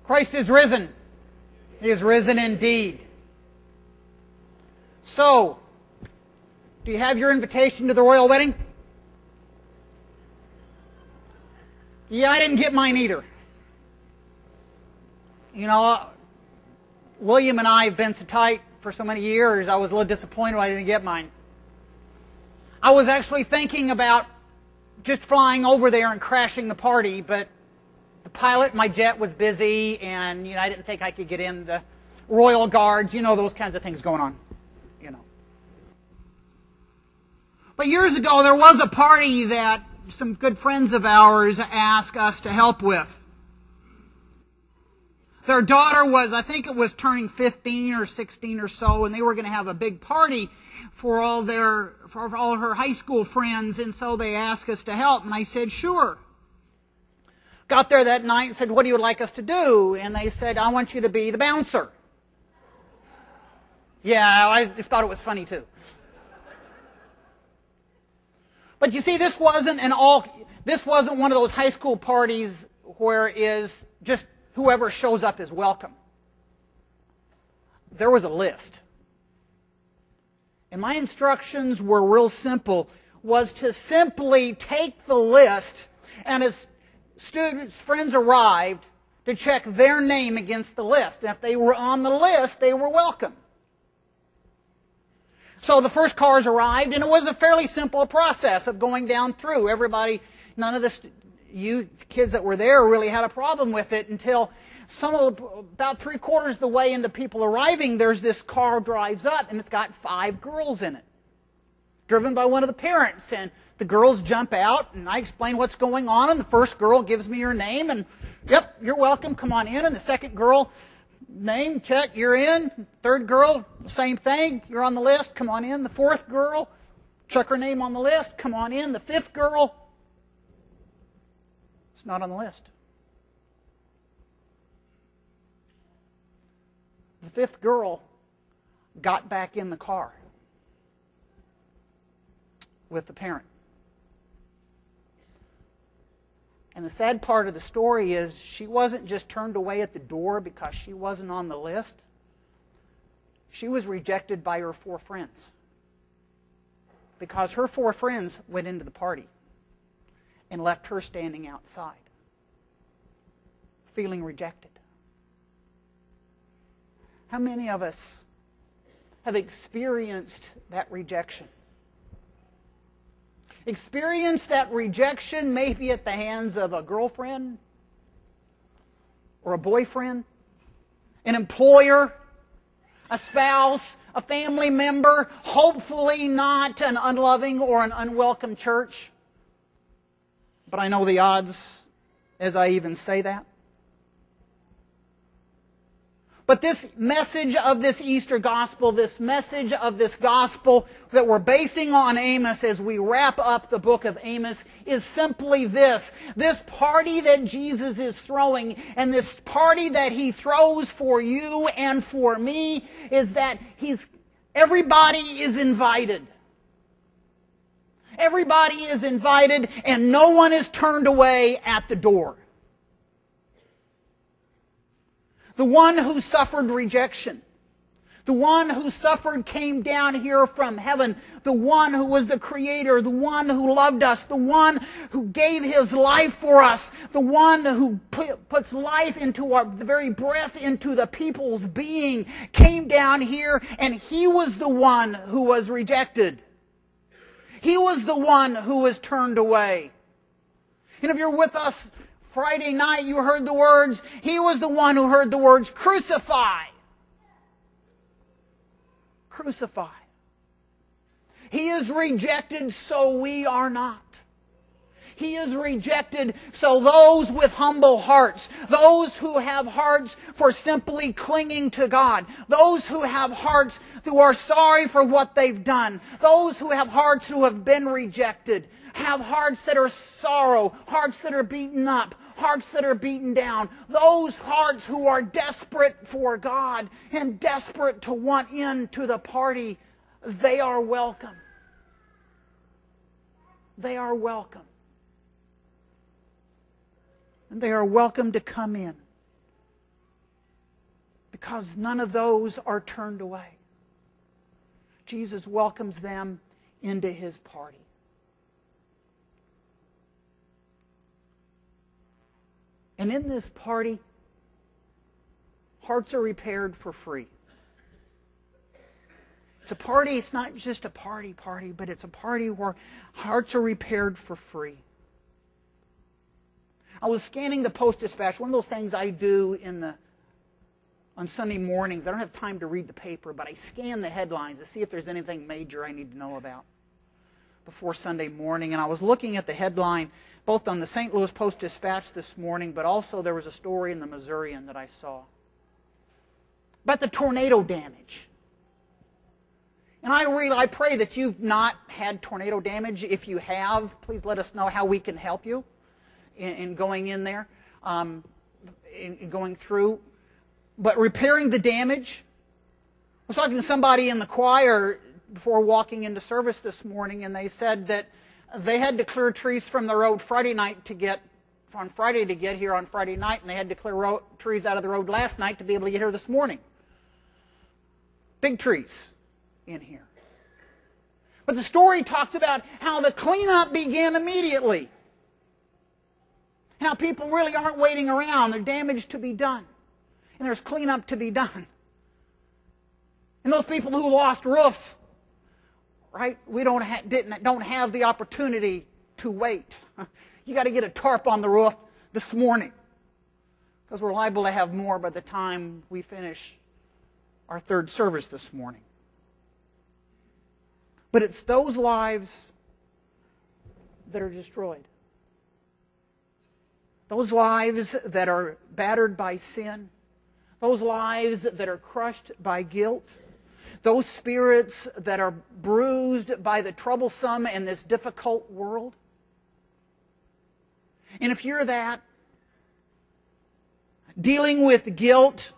Christ is risen. He is risen indeed. So, do you have your invitation to the royal wedding? Yeah, I didn't get mine either. You know, William and I have been so tight for so many years, I was a little disappointed I didn't get mine. I was actually thinking about just flying over there and crashing the party, but the pilot in my jet was busy, and I didn't think I could get in the royal guards, those kinds of things going on. But years ago, there was a party that some good friends of ours asked us to help with. Their daughter was, I think it was turning 15 or 16 or so, and they were going to have a big party for all her high school friends, and so they asked us to help, and I said, sure. Got there that night and said, what do you like us to do? And they said, I want you to be the bouncer. Yeah, I thought it was funny too. But you see, this wasn't one of those high school parties where is just whoever shows up is welcome. There was a list. And my instructions were real simple, was to simply take the list, and as students' friends arrived, to check their name against the list. And if they were on the list, they were welcome. So the first cars arrived, and it was a fairly simple process of going down through. Everybody, none of the kids that were there really had a problem with it until about 3/4 of the way into people arriving, there's this car drives up, and it's got 5 girls in it, driven by one of the parents. And the girls jump out, and I explain what's going on, and the first girl gives me her name, and, yep, you're welcome, come on in. And the second girl, name, check, you're in. Third girl, same thing, you're on the list, come on in. The fourth girl, check her name on the list, come on in. The fifth girl, it's not on the list. The fifth girl got back in the car with the parent. And the sad part of the story is she wasn't just turned away at the door because she wasn't on the list. She was rejected by her 4 friends because her 4 friends went into the party and left her standing outside, feeling rejected. How many of us have experienced that rejection? Experienced that rejection maybe at the hands of a girlfriend or a boyfriend, an employer, a spouse, a family member, hopefully not an unloving or an unwelcome church. But I know the odds as I even say that. But this message of this Easter gospel, this message of this gospel that we're basing on Amos as we wrap up the book of Amos is simply this. This party that Jesus is throwing, and this party that He throws for you and for me, is that everybody is invited. Everybody is invited, and no one is turned away at the door. The one who suffered rejection, the one who suffered came down here from heaven, the one who was the Creator, the one who loved us, the one who gave His life for us, the one who puts life into the very breath into the people's being, came down here, and He was the one who was rejected. He was the one who was turned away. And if you're with us Friday night, you heard the words, He was the one who heard the words, crucify. Crucify. He is rejected, so we are not. He is rejected, so those with humble hearts, those who have hearts for simply clinging to God, those who have hearts who are sorry for what they've done, those who have hearts who have been rejected, have hearts that are sorrow, hearts that are beaten up, hearts that are beaten down, those hearts who are desperate for God and desperate to want into the party, they are welcome. They are welcome. And they are welcome to come in. because none of those are turned away. Jesus welcomes them into His party. And in this party, hearts are repaired for free. It's a party, it's not just a party, but it's a party where hearts are repaired for free. I was scanning the Post-Dispatch, one of those things I do on Sunday mornings. I don't have time to read the paper, but I scan the headlines to see if there's anything major I need to know about before Sunday morning. And I was looking at the headline both on the St. Louis Post-Dispatch this morning, but also there was a story in the Missourian that I saw about the tornado damage. And I pray that you've not had tornado damage. If you have, please let us know how we can help you in going in there, in going through. But repairing the damage. I was talking to somebody in the choir before walking into service this morning, and they said that they had to clear trees from the road on Friday to get here on Friday night, and they had to clear trees out of the road last night to be able to get here this morning. Big trees in here. But the story talks about how the cleanup began immediately. How people really aren't waiting around. There's damage to be done. And there's cleanup to be done. And those people who lost roofs, right? We don't have the opportunity to wait. You got to get a tarp on the roof this morning, because we're liable to have more by the time we finish our third service this morning. But it's those lives that are destroyed. Those lives that are battered by sin. Those lives that are crushed by guilt. Those spirits that are bruised by the troublesome and this difficult world. And if you're that, dealing with guilt,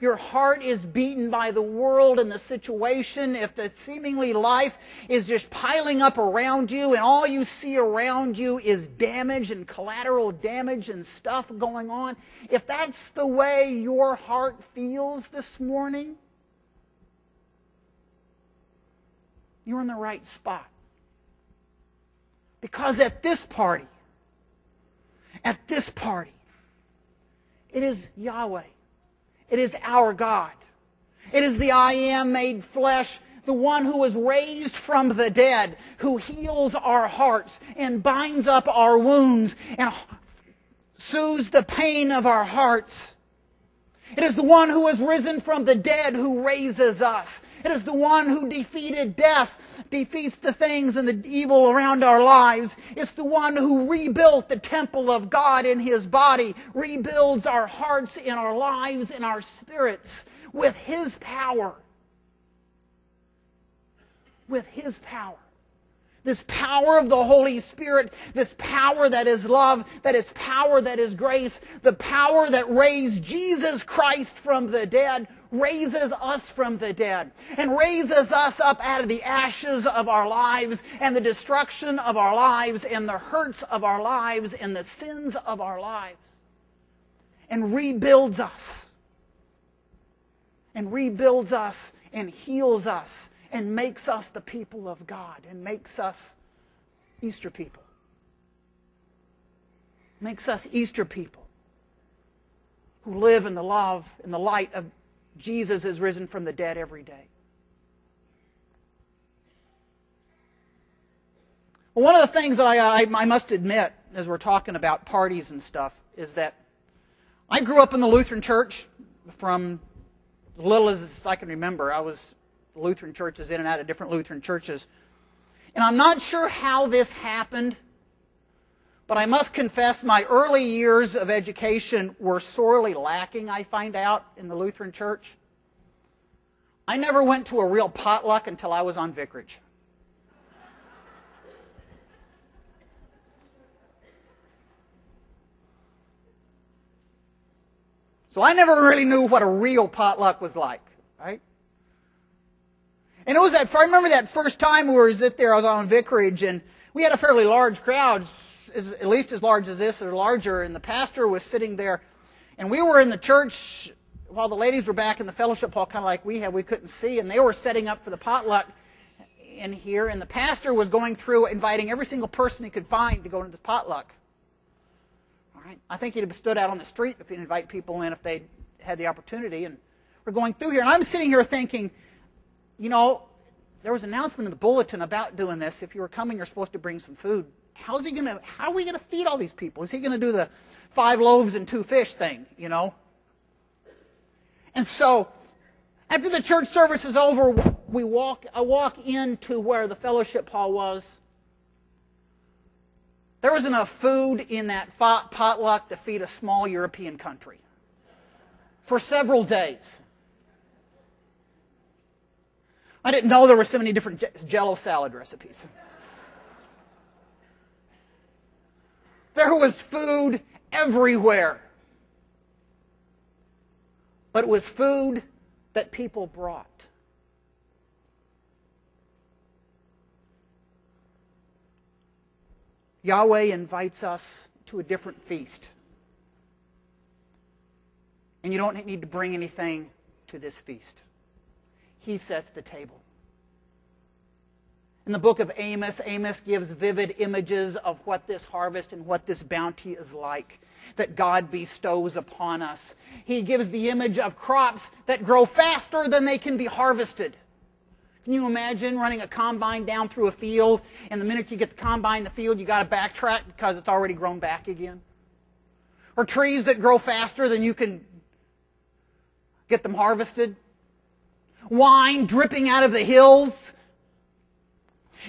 your heart is beaten by the world and the situation, if the seemingly life is just piling up around you and all you see around you is damage and collateral damage and stuff going on, if that's the way your heart feels this morning, you're in the right spot. Because at this party, it is Yahweh. It is our God. It is the I Am made flesh, the one who was raised from the dead, who heals our hearts and binds up our wounds and soothes the pain of our hearts. It is the one who has risen from the dead who raises us. It is the one who defeated death, defeats the things and the evil around our lives. It's the one who rebuilt the temple of God in His body, rebuilds our hearts and our lives and our spirits with His power. With His power. This power of the Holy Spirit, this power that is love, that is power that is grace, the power that raised Jesus Christ from the dead, raises us from the dead and raises us up out of the ashes of our lives and the destruction of our lives and the hurts of our lives and the sins of our lives and rebuilds us and heals us and makes us the people of God and makes us Easter people. Makes us Easter people who live in the love and the light of Jesus is risen from the dead every day. Well, one of the things that I must admit as we're talking about parties and stuff is that I grew up in the Lutheran church from as little as I can remember. I was Lutheran churches, in and out of different Lutheran churches. And I'm not sure how this happened, but I must confess my early years of education were sorely lacking, I find out, in the Lutheran church. I never went to a real potluck until I was on vicarage. So I never really knew what a real potluck was like, right? And it was I remember that first time we were there, I was on vicarage, and we had a fairly large crowd, at least as large as this or larger, and the pastor was sitting there, and we were in the church, while the ladies were back in the fellowship hall, kind of like we couldn't see, and they were setting up for the potluck in here, and the pastor was going through inviting every single person he could find to go into the potluck. All right, I think he'd have stood out on the street if he'd invite people in if they had the opportunity. And we're going through here, and I'm sitting here thinking, you know, there was an announcement in the bulletin about doing this. If you were coming, you're supposed to bring some food. How are we going to feed all these people? Is he going to do the 5 loaves and 2 fish thing, you know? And so, after the church service is over, I walk into where the fellowship hall was. There was enough food in that potluck to feed a small European country for several days. I didn't know there were so many different Jell-O salad recipes. There was food everywhere. But it was food that people brought. Yahweh invites us to a different feast. And you don't need to bring anything to this feast. He sets the table. In the book of Amos, Amos gives vivid images of what this harvest and what this bounty is like that God bestows upon us. He gives the image of crops that grow faster than they can be harvested. Can you imagine running a combine down through a field, and the minute you get the combine in the field, you got to backtrack because it's already grown back again? Or trees that grow faster than you can get them harvested? Wine dripping out of the hills?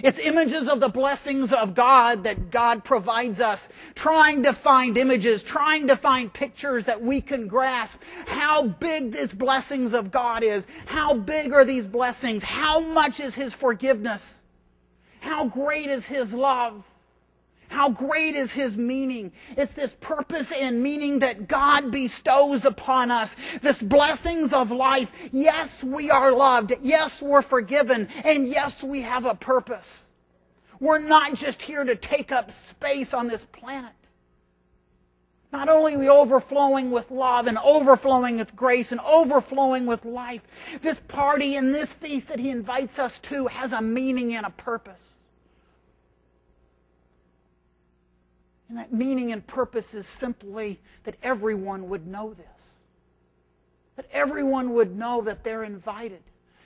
It's images of the blessings of God that God provides us, trying to find images, trying to find pictures that we can grasp how big these blessings of God is. How big are these blessings? How much is His forgiveness? How great is His love? How great is His meaning? It's this purpose and meaning that God bestows upon us. This blessings of life. Yes, we are loved. Yes, we're forgiven. And yes, we have a purpose. We're not just here to take up space on this planet. Not only are we overflowing with love and overflowing with grace and overflowing with life, this party and this feast that He invites us to has a meaning and a purpose. And that meaning and purpose is simply that everyone would know this. That everyone would know that they're invited.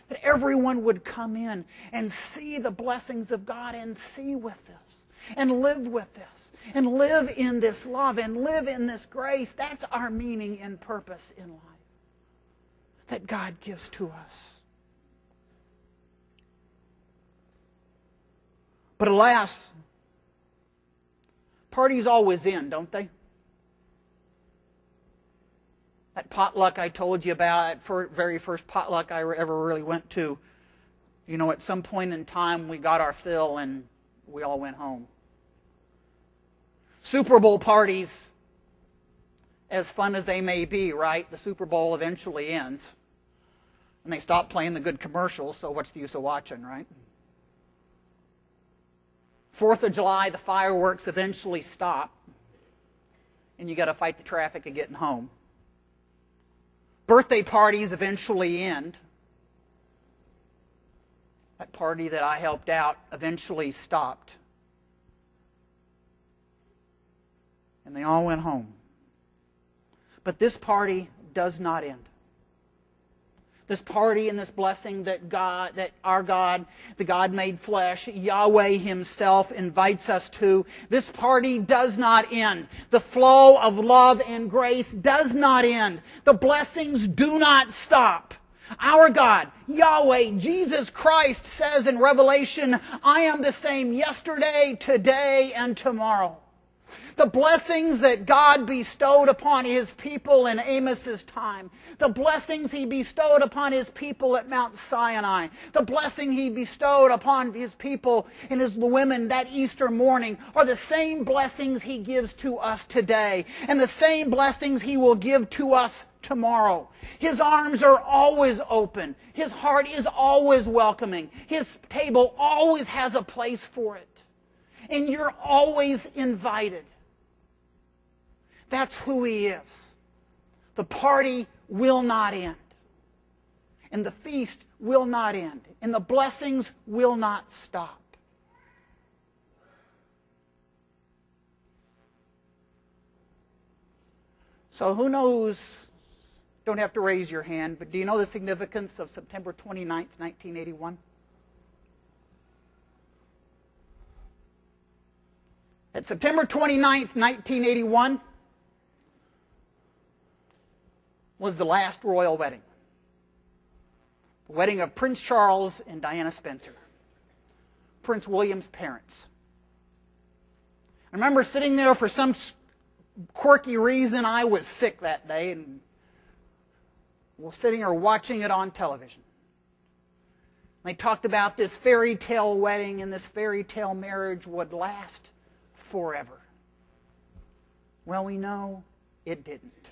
That everyone would come in and see the blessings of God and see with this. And live with this. And live in this love and live in this grace. That's our meaning and purpose in life. That God gives to us. But alas, parties always end, don't they? That potluck I told you about, that very first potluck I ever really went to, you know, at some point in time we got our fill and we all went home. Super Bowl parties, as fun as they may be, right? The Super Bowl eventually ends. And they stop playing the good commercials, so what's the use of watching, right? 4th of July, the fireworks eventually stop, and you got to fight the traffic of getting home. Birthday parties eventually end. That party that I helped out eventually stopped. And they all went home. But this party does not end. This party and this blessing that our God, the God made flesh, Yahweh Himself invites us to, this party does not end. The flow of love and grace does not end. The blessings do not stop. Our God, Yahweh, Jesus Christ says in Revelation, I am the same yesterday, today, and tomorrow. The blessings that God bestowed upon His people in Amos's time. The blessings He bestowed upon His people at Mount Sinai. The blessing He bestowed upon His people and the women that Easter morning are the same blessings He gives to us today. And the same blessings He will give to us tomorrow. His arms are always open. His heart is always welcoming. His table always has a place for it. And you're always invited. That's who He is. The party will not end. And the feast will not end. And the blessings will not stop. So who knows, don't have to raise your hand, but do you know the significance of September 29th, 1981? At September 29th, 1981 was the last royal wedding. The wedding of Prince Charles and Diana Spencer, Prince William's parents. I remember sitting there for some quirky reason. I was sick that day and was sitting there watching it on television. They talked about this fairy tale wedding and this fairy tale marriage would last forever. Well, we know it didn't.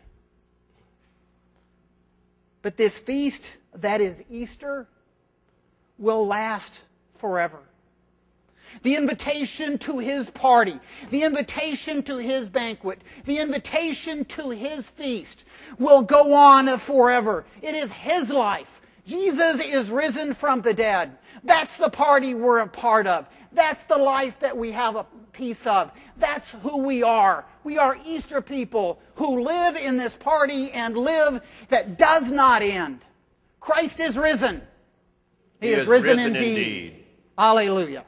But this feast that is Easter will last forever. The invitation to his party, the invitation to his banquet, the invitation to his feast will go on forever. It is his life. Jesus is risen from the dead. That's the party we're a part of. That's the life that we have a piece of. That's who we are. We are Easter people who live in this party and live that does not end. Christ is risen. He is risen indeed. Hallelujah.